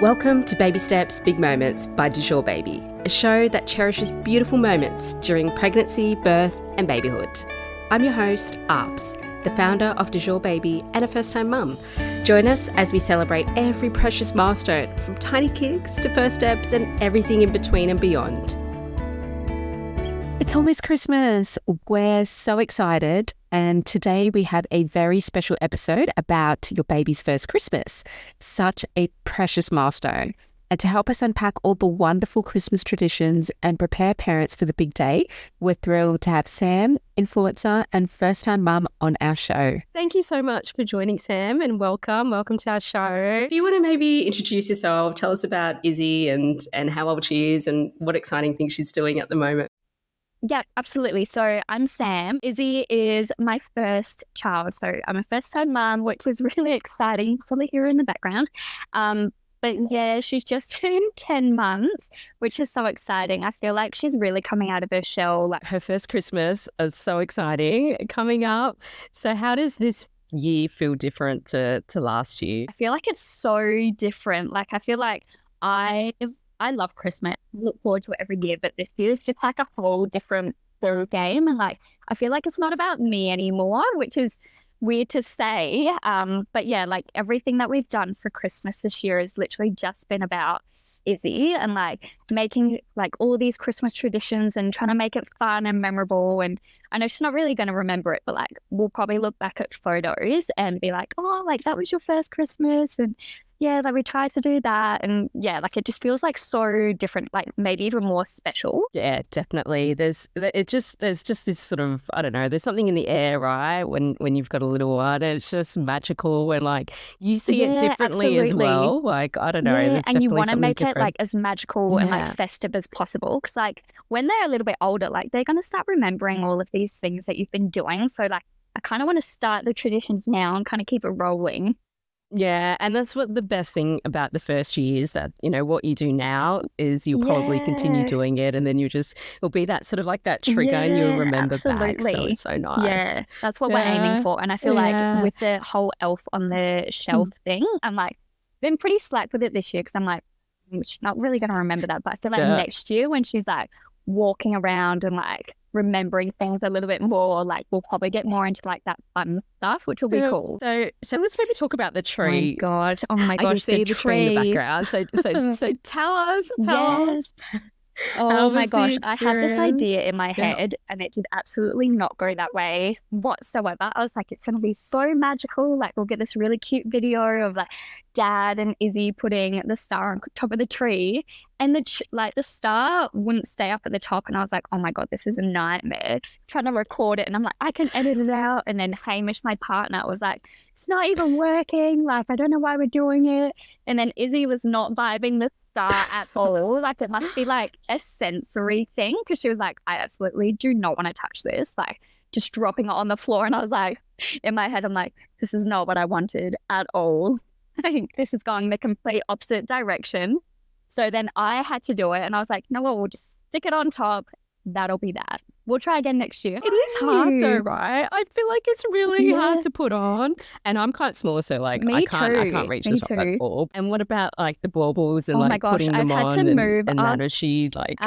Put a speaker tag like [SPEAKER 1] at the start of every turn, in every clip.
[SPEAKER 1] Welcome to Baby Steps, Big Moments by Du Jour Baby, a show that cherishes beautiful moments during pregnancy, birth and babyhood. I'm your host, Arps, the founder of Du Jour Baby and a first-time mum. Join us as we celebrate every precious milestone, from tiny kicks to first steps and everything in between and beyond.
[SPEAKER 2] It's almost Christmas. We're so excited. And today we have a very special episode about your baby's first Christmas. Such a precious milestone. And to help us unpack all the wonderful Christmas traditions and prepare parents for the big day, we're thrilled to have Sam, influencer and first-time mum, on our show.
[SPEAKER 1] Thank you so much for joining, Sam, and welcome to our show. Do you want to maybe introduce yourself, tell us about Izzy and how old she is and what exciting things she's doing at the moment?
[SPEAKER 3] Yeah, absolutely. So I'm Sam. Izzy is my first child. So I'm a first-time mum, which was really exciting. You can probably hear her in the background. But yeah, she's just turned 10 months, which is so exciting. I feel like she's really coming out of her shell. Like,
[SPEAKER 1] Her first Christmas is so exciting coming up. So how does this year feel different to last year?
[SPEAKER 3] I feel like it's so different. Like, I feel like I love Christmas. I look forward to it every year, but this year is just like a whole different ball game. And like, I feel like it's not about me anymore, which is weird to say. But yeah, like everything that we've done for Christmas this year has literally just been about Izzy and like making like all these Christmas traditions and trying to make it fun and memorable. And I know she's not really going to remember it, but like we'll probably look back at photos and be like, oh, like that was your first Christmas. And yeah, like we tried to do that. And yeah, like it just feels like so different, like maybe even more special.
[SPEAKER 1] Yeah, definitely. There's just this sort of, I don't know, there's something in the air, right? When you've got a little one, it's just magical and like you see it differently as well. Like, I don't know.
[SPEAKER 3] Yeah,
[SPEAKER 1] there's
[SPEAKER 3] and you
[SPEAKER 1] definitely
[SPEAKER 3] want to
[SPEAKER 1] something
[SPEAKER 3] make it
[SPEAKER 1] different.
[SPEAKER 3] like as magical and like festive as possible. Because like when they're a little bit older, like they're going to start remembering all of these things that you've been doing. So like I kind of want to start the traditions now and kind of keep it rolling.
[SPEAKER 1] Yeah, and that's what the best thing about the first year is, that, you know, what you do now is you'll probably continue doing it, and then it'll be that sort of like that trigger and you'll remember back. So it's so nice.
[SPEAKER 3] Yeah, that's what we're aiming for. And I feel like with the whole elf on the shelf thing, I'm like, been pretty slack with it this year because I'm like, she's not really going to remember that. But I feel like next year when she's like walking around and like remembering things a little bit more, like we'll probably get more into like that fun stuff, which will be cool.
[SPEAKER 1] So let's maybe talk about the tree.
[SPEAKER 3] Oh my gosh,
[SPEAKER 1] I can see the tree in the background. So tell us.
[SPEAKER 3] Oh my gosh, I had this idea in my head and it did absolutely not go that way whatsoever. I was like, it's going to be so magical. Like we'll get this really cute video of like Dad and Izzy putting the star on top of the tree, and the star wouldn't stay up at the top. And I was like, oh my God, this is a nightmare trying to record it. And I'm like, I can edit it out. And then Hamish, my partner, was like, it's not even working. Like, I don't know why we're doing it. And then Izzy was not vibing the star at all. Like it must be like a sensory thing, because she was like, I absolutely do not want to touch this, like just dropping it on the floor. And I was like, in my head, I'm like, this is not what I wanted at all. I think this is going the complete opposite direction. So then I had to do it, and I was like, no, we'll just stick it on top. That'll be that. We'll try again next year.
[SPEAKER 1] It is hard though, right? I feel like it's really hard to put on, and I'm quite small, so like I can't reach the top at all. And what about like the baubles and like putting them on?
[SPEAKER 3] I've had to move.
[SPEAKER 1] And that, is she like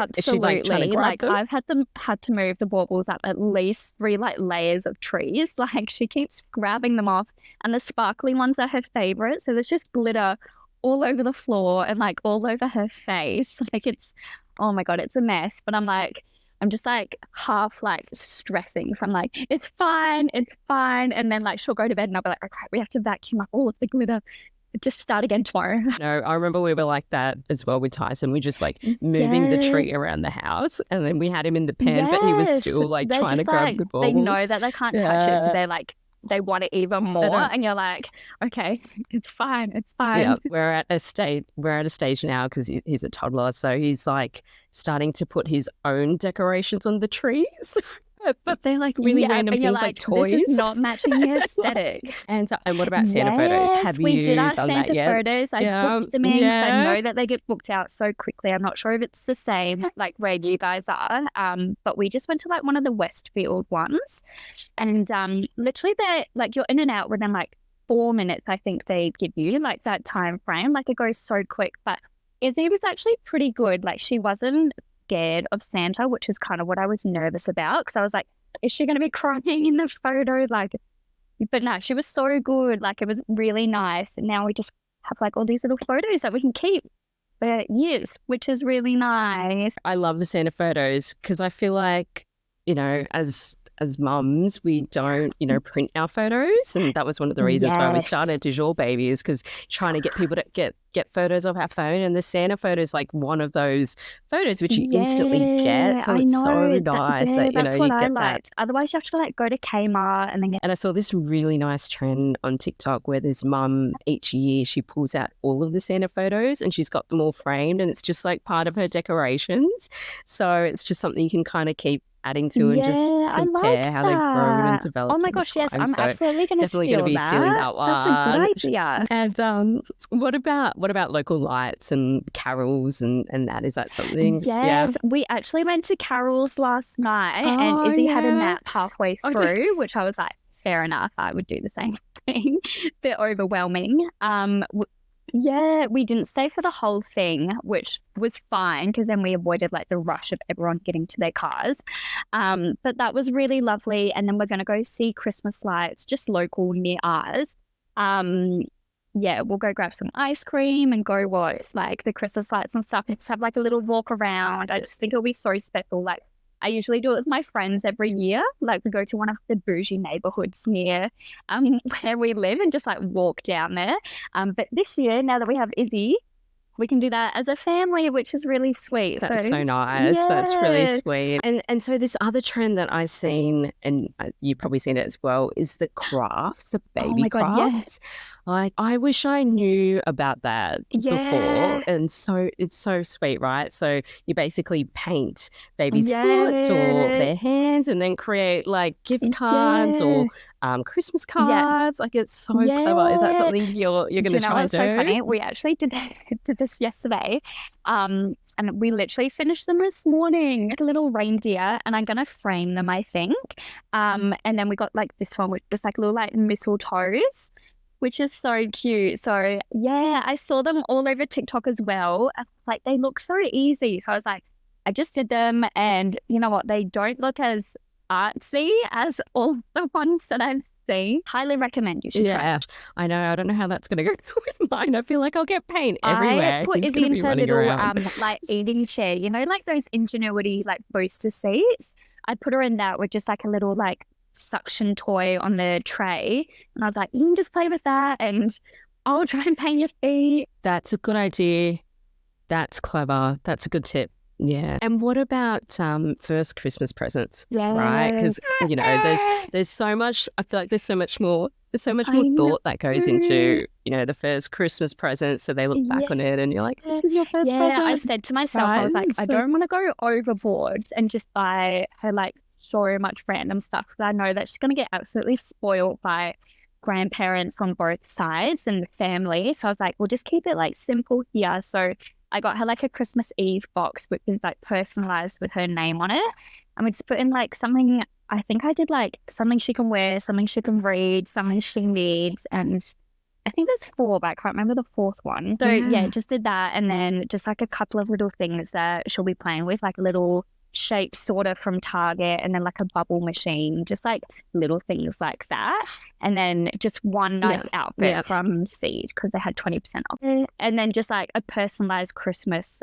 [SPEAKER 1] trying to grab them?
[SPEAKER 3] I've had to move the baubles up at least 3 like layers of trees. Like she keeps grabbing them off, and the sparkly ones are her favorite. So there's just glitter all over the floor and like all over her face. Like it's, oh my God, it's a mess. But I'm just like half like stressing. So I'm like, it's fine. And then like she'll go to bed and I'll be like, okay, we have to vacuum up all of the glitter. Just start again tomorrow.
[SPEAKER 1] No, I remember we were like that as well with Tyson. We just like moving the tree around the house, and then we had him in the pen, but he was still like trying to grab the baubles.
[SPEAKER 3] They know that they can't touch it, so they're like, they want it even more, and you're like, okay, it's fine. Yeah,
[SPEAKER 1] we're at a stage now because he's a toddler, so he's like starting to put his own decorations on the trees. But they're like really random things like toys.
[SPEAKER 3] This is not matching the aesthetic.
[SPEAKER 1] And what about Santa photos? Have
[SPEAKER 3] we did our
[SPEAKER 1] done
[SPEAKER 3] Santa
[SPEAKER 1] that yet?
[SPEAKER 3] photos. I booked them in because I know that they get booked out so quickly. I'm not sure if it's the same like where you guys are. But we just went to like one of the Westfield ones, and literally they're like, you're in and out within like 4 minutes, I think they give you, like that time frame. Like it goes so quick. But Izzy was actually pretty good. Like she wasn't scared of Santa, which is kind of what I was nervous about, because I was like, is she going to be crying in the photo? Like, but no, she was so good. Like it was really nice. And now we just have like all these little photos that we can keep for years, which is really nice.
[SPEAKER 1] I love the Santa photos because I feel like, you know, as mums, we don't, you know, print our photos. And that was one of the reasons why we started Du Jour Baby, is because trying to get people to get photos of our phone. And the Santa photo is like one of those photos which you instantly get. So it's so nice that, you know, you get that.
[SPEAKER 3] Otherwise you have to like go to Kmart and then get...
[SPEAKER 1] And I saw this really nice trend on TikTok where this mum, each year she pulls out all of the Santa photos and she's got them all framed, and it's just like part of her decorations. So it's just something you can kind of keep adding to and just compare how they've grown and developed.
[SPEAKER 3] Oh my gosh, yes, I'm absolutely going to steal that.
[SPEAKER 1] Stealing that one.
[SPEAKER 3] That's a good idea.
[SPEAKER 1] And what about local lights and carols and that? Is that something?
[SPEAKER 3] Yes, we actually went to carols last night, and Izzy had a nap halfway through, which I was like, fair enough, I would do the same thing. Bit overwhelming. Yeah, we didn't stay for the whole thing, which was fine because then we avoided like the rush of everyone getting to their cars. But that was really lovely. And then we're going to go see Christmas lights just local near ours. Yeah, we'll go grab some ice cream and go watch like the Christmas lights and stuff. Just have like a little walk around. I just think it'll be so special. Like I usually do it with my friends every year. Like we go to one of the bougie neighborhoods near where we live and just like walk down there. But this year, now that we have Izzy, we can do that as a family, which is really sweet.
[SPEAKER 1] That's so nice. Yeah. That's really sweet. And so this other trend that I've seen, and you've probably seen it as well, is the crafts, the baby crafts. Yes. Like I wish I knew about that before. And so it's so sweet, right? So you basically paint baby's foot or their hands and then create like gift cards or Christmas cards. Like it's so clever. Is that something you're going to try and do?
[SPEAKER 3] It's so funny. We actually did this yesterday. And we literally finished them this morning. A little reindeer, and I'm gonna frame them, I think. And then we got like this one with just like little like mistletoes, which is so cute. So yeah, I saw them all over TikTok as well. Like they look so easy. So I was like, I just did them, and you know what? They don't look as artsy as all the ones that I've seen. Highly recommend you should try it.
[SPEAKER 1] I know. I don't know how that's going to go with mine. I feel like I'll get paint everywhere.
[SPEAKER 3] I put Izzy in her little like eating chair. You know, like those Ingenuity like booster seats. I'd put her in that with just like a little like suction toy on the tray, and I was like, you can just play with that, and I'll try and paint your feet.
[SPEAKER 1] That's a good idea. That's clever. That's a good tip. Yeah. And what about first Christmas presents?
[SPEAKER 3] Yeah.
[SPEAKER 1] Right? Because, you know, there's so much, I feel like there's so much more thought that goes into, you know, the first Christmas present. So they look back on it and you're like, this is your first present.
[SPEAKER 3] I said to myself, I was like, I don't want to go overboard and just buy her like so much random stuff, because I know that she's going to get absolutely spoiled by grandparents on both sides and the family. So I was like, we'll just keep it like simple here. So I got her like a Christmas Eve box, which is like personalized with her name on it. And we just put in like something, I think I did like something she can wear, something she can read, something she needs. And I think there's 4, but I can't remember the 4th one. So yeah, just did that. And then just like a couple of little things that she'll be playing with, like a little shape sorter from Target, and then like a bubble machine, just like little things like that. And then just one nice outfit from Seed, because they had 20% off. And then just like a personalized Christmas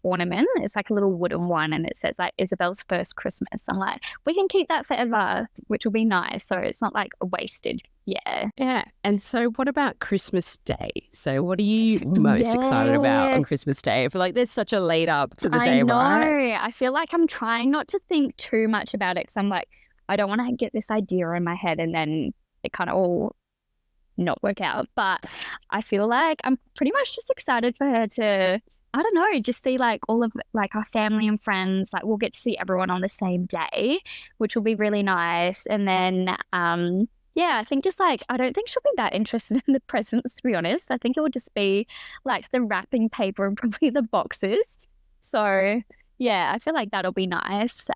[SPEAKER 3] ornament. It's like a little wooden one, and it says like Isabel's first Christmas. I'm like, we can keep that forever, which will be nice. So it's not like wasted. Yeah.
[SPEAKER 1] And so what about Christmas Day? So what are you most excited about on Christmas Day? I feel like there's such a lead up to the day, right?
[SPEAKER 3] I feel like I'm trying not to think too much about it, because I'm like, I don't want to get this idea in my head and then it kind of all not work out. But I feel like I'm pretty much just excited for her to, I don't know, just see like all of like our family and friends. Like we'll get to see everyone on the same day, which will be really nice. And then I think just like, I don't think she'll be that interested in the presents, to be honest. I think it will just be like the wrapping paper and probably the boxes. So yeah, I feel like that'll be nice.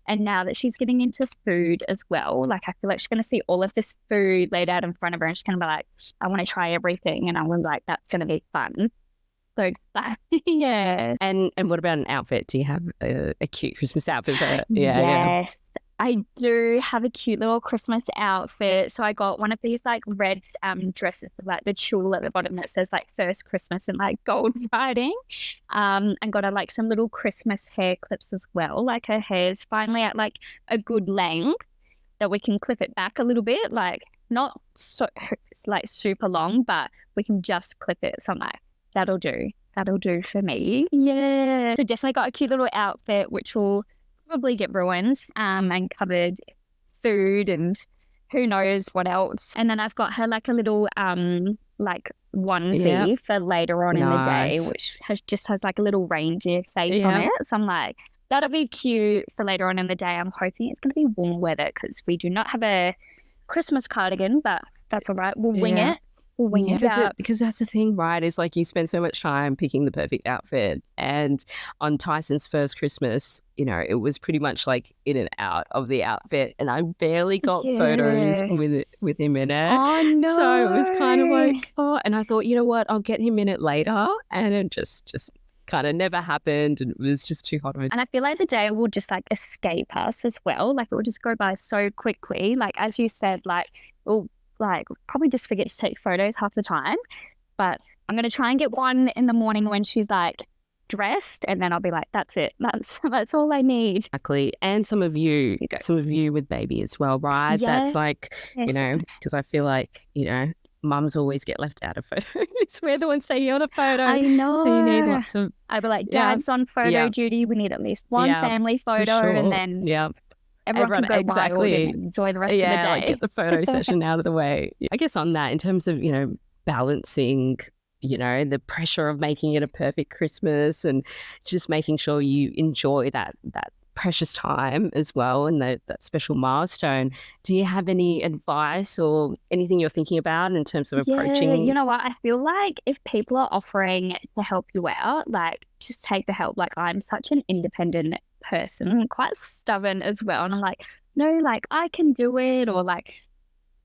[SPEAKER 3] And now that she's getting into food as well, like I feel like she's going to see all of this food laid out in front of her and she's going to be like, I want to try everything. And I'm going to be like, that's going to be fun. So yeah.
[SPEAKER 1] And what about an outfit? Do you have a cute Christmas outfit for it?
[SPEAKER 3] Yes. I do have a cute little Christmas outfit. So I got one of these like red dresses with like the tulle at the bottom that says like First Christmas and like gold writing. And got her like some little Christmas hair clips as well. Like her hair's finally at like a good length that we can clip it back a little bit. Like not so like super long, but we can just clip it. So I'm like, that'll do. That'll do for me. Yeah. So definitely got a cute little outfit, which will probably get ruined and covered food and who knows what else. And then I've got her like a little like onesie for later on in the day, which has like a little reindeer face on it. So I'm like, that'll be cute for later on in the day. I'm hoping it's going to be warm weather because we do not have a Christmas cardigan, but that's all right. We'll wing it.
[SPEAKER 1] Because that's the thing, right? Is like you spend so much time picking the perfect outfit. And on Tyson's first Christmas, you know, it was pretty much like in and out of the outfit. And I barely got photos with him in it.
[SPEAKER 3] Oh, no.
[SPEAKER 1] So it was kind of like, and I thought, you know what, I'll get him in it later. And it just kind of never happened. And it was just too hot.
[SPEAKER 3] And I feel like the day will just like escape us as well. Like it will just go by so quickly. Like as you said, like we'll like probably just forget to take photos half the time, but I'm going to try and get one in the morning when she's like dressed, and then I'll be like, that's it. That's all I need.
[SPEAKER 1] Exactly. And some of you with baby as well, right?
[SPEAKER 3] Yeah.
[SPEAKER 1] That's like, you know, because I feel like, you know, mums always get left out of photos. We're the ones taking all the photos.
[SPEAKER 3] I know.
[SPEAKER 1] So you need lots of...
[SPEAKER 3] I'd be like, Dad's on photo duty. We need at least one family photo, and then... Everyone can go wild and enjoy the rest of the day.
[SPEAKER 1] Like get the photo session out of the way. I guess on that, in terms of, you know, balancing, you know, the pressure of making it a perfect Christmas and just making sure you enjoy that precious time as well and that special milestone. Do you have any advice or anything you're thinking about in terms of approaching?
[SPEAKER 3] You know what? I feel like if people are offering to help you out, like just take the help. Like I'm such an independent person, quite stubborn as well. And I'm like, no, like I can do it, or like,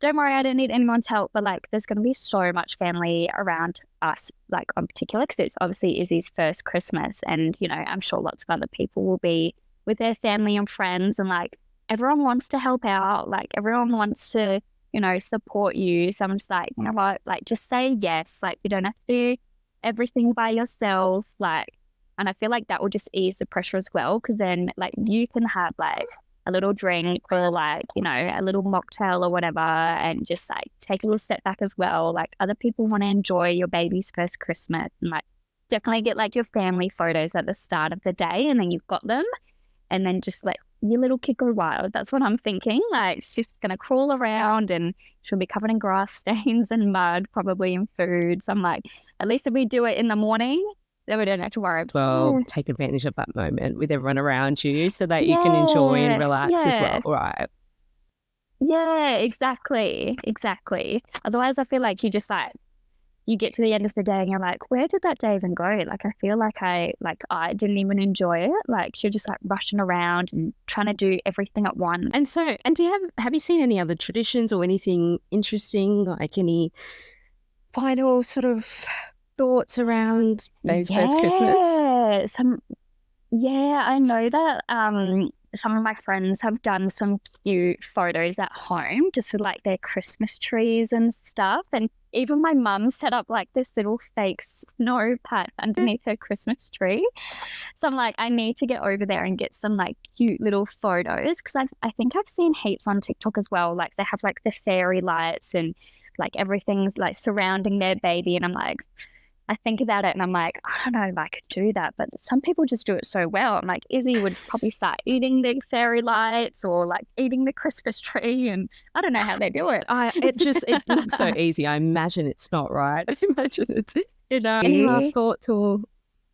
[SPEAKER 3] don't worry, I don't need anyone's help. But like, there's going to be so much family around us, like in particular, because it's obviously Izzy's first Christmas. And, you know, I'm sure lots of other people will be with their family and friends. And like, everyone wants to help out. Like, everyone wants to, you know, support you. So I'm just like, you know what, like, just say yes. Like, you don't have to do everything by yourself. Like, and I feel like that will just ease the pressure as well, because then like you can have like a little drink or like, you know, a little mocktail or whatever, and just like take a little step back as well. Like other people want to enjoy your baby's first Christmas, and like definitely get like your family photos at the start of the day, and then you've got them, and then just let your little kid go wild. That's what I'm thinking. Like she's going to crawl around and she'll be covered in grass stains and mud, probably in food. So I'm like, at least if we do it in the morning, then we don't have to worry.
[SPEAKER 1] Well, take advantage of that moment with everyone around you so that you can enjoy and relax as well, right?
[SPEAKER 3] Yeah, exactly. Otherwise, I feel like you just like, you get to the end of the day and you're like, where did that day even go? Like, I feel like I didn't even enjoy it. Like, you're just like rushing around and trying to do everything at once.
[SPEAKER 1] And so, do you have you seen any other traditions or anything interesting, like any final sort of thoughts around maybe first Christmas?
[SPEAKER 3] I know that some of my friends have done some cute photos at home just with like their Christmas trees and stuff. And even my mum set up like this little fake snow patch underneath her Christmas tree. So I'm like, I need to get over there and get some like cute little photos, because I think I've seen heaps on TikTok as well. Like they have like the fairy lights and like everything's like surrounding their baby. And I'm like, I think about it and I'm like, I don't know if I could do that, but some people just do it so well. I'm like, Izzy would probably start eating the fairy lights or like eating the Christmas tree, and I don't know how they do it.
[SPEAKER 1] It looks so easy. I imagine it's not, right? I imagine it's, you know. Any last thoughts or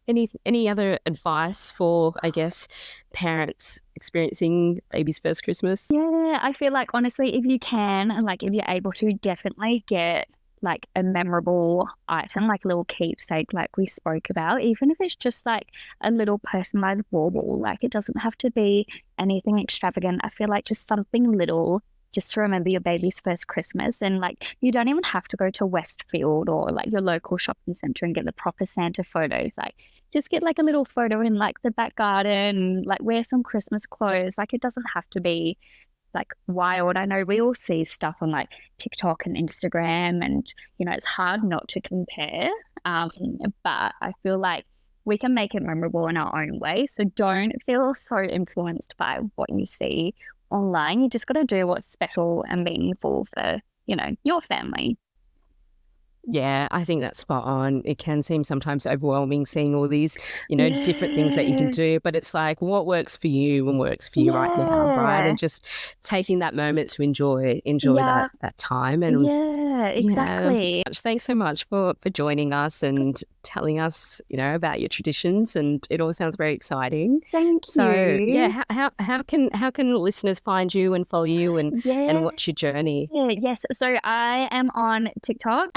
[SPEAKER 1] any other advice for, I guess, parents experiencing baby's first Christmas?
[SPEAKER 3] Yeah, I feel like honestly, if you can and like if you're able to, definitely get like a memorable item, like a little keepsake, like we spoke about, even if it's just like a little personalized bauble. Like it doesn't have to be anything extravagant. I feel like just something little just to remember your baby's first Christmas. And like, you don't even have to go to Westfield or like your local shopping center and get the proper Santa photos. Like, just get like a little photo in like the back garden, like wear some Christmas clothes. Like, it doesn't have to be like wild. I know we all see stuff on like TikTok and Instagram, and you know, it's hard not to compare. But I feel like we can make it memorable in our own way. So don't feel so influenced by what you see online. You just got to do what's special and meaningful for, you know, your family.
[SPEAKER 1] Yeah, I think that's spot on. It can seem sometimes overwhelming seeing all these, you know, different things that you can do, but it's like what works for you and works for you right now, right? And just taking that moment to enjoy that time. And
[SPEAKER 3] exactly.
[SPEAKER 1] Thanks so much for joining us and telling us, you know, about your traditions, and it all sounds very exciting.
[SPEAKER 3] Thank you.
[SPEAKER 1] So yeah, how can listeners find you and follow you and watch your journey?
[SPEAKER 3] Yes. So I am on TikTok.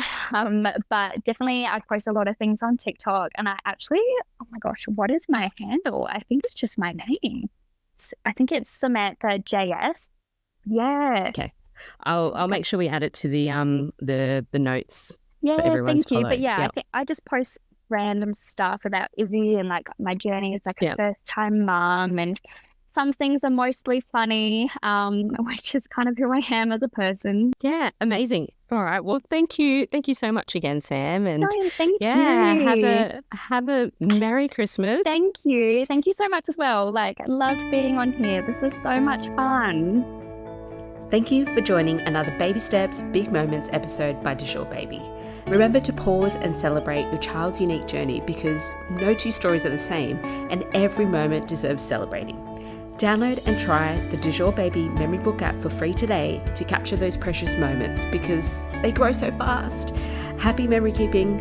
[SPEAKER 3] But definitely I post a lot of things on TikTok, and I actually, oh my gosh, what is my handle? I think it's just my name. I think it's Samantha JS. Yeah.
[SPEAKER 1] Okay. I'll make sure we add it to the notes.
[SPEAKER 3] Yeah,
[SPEAKER 1] for everyone
[SPEAKER 3] thank
[SPEAKER 1] to
[SPEAKER 3] you.
[SPEAKER 1] follow.
[SPEAKER 3] But yeah, I just post random stuff about Izzy and like my journey as like a first time mom, and some things are mostly funny, which is kind of who I am as a person.
[SPEAKER 1] Yeah, amazing. All right. Well, thank you so much again, Sam. And
[SPEAKER 3] thank
[SPEAKER 1] you. Have a Merry Christmas.
[SPEAKER 3] Thank you so much as well. Like, I loved being on here. This was so much fun.
[SPEAKER 1] Thank you for joining another Baby Steps, Big Moments episode by Jour Baby. Remember to pause and celebrate your child's unique journey, because no two stories are the same and every moment deserves celebrating. Download and try the Jour Baby Memory Book app for free today to capture those precious moments, because they grow so fast. Happy memory keeping.